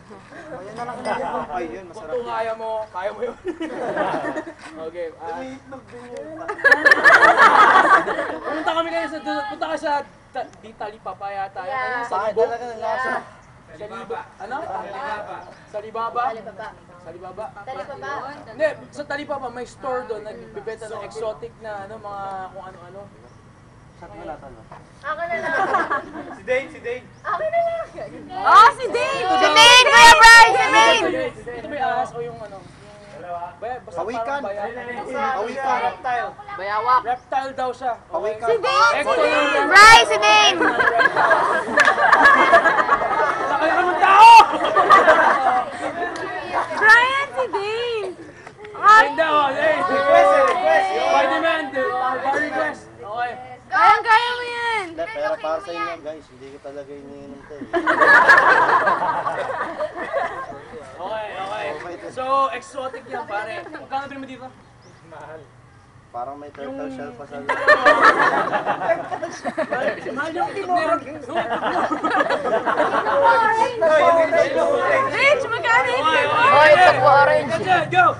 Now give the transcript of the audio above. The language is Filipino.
Ayan na lang natin po. Ay, yun, masarap. Kung kaya mo yun. Okay. Pumunta kami kayo punta ka sa di Talipapa yata. Sa Libo. Sa Libo. Ano? Sa Libaba. Sa Libaba. Hindi, sa Talipapa may store doon nagbebenta ng exotic na mga kung ano-ano. Ako na lang. Si Dane. Akin na lang. Oh, si Dane! Si Dane! Kuya Bryce! Si Dane! Ito ba yung ahas o yung ano? Basta Pawikan. parang Pawikan. reptile. Bayawak. Reptile daw siya. Pawikan. Si Dane! Si Ecto Dane! yung- Bryce! Si Dane! Sakay ka ng tao! Brian! Si Dane! Ayun daw, hey! Request. Spider-Man, bar request. Okay. Kayang-kaya mo yan! Pero para sa inyo guys, hindi ko talaga iniinom to eh. Okay. So, exotic yan, pare. Magkano din mo dito? Parang may turtle shell pa sa Mahal yung Rich! Magkano yun? Okay, go!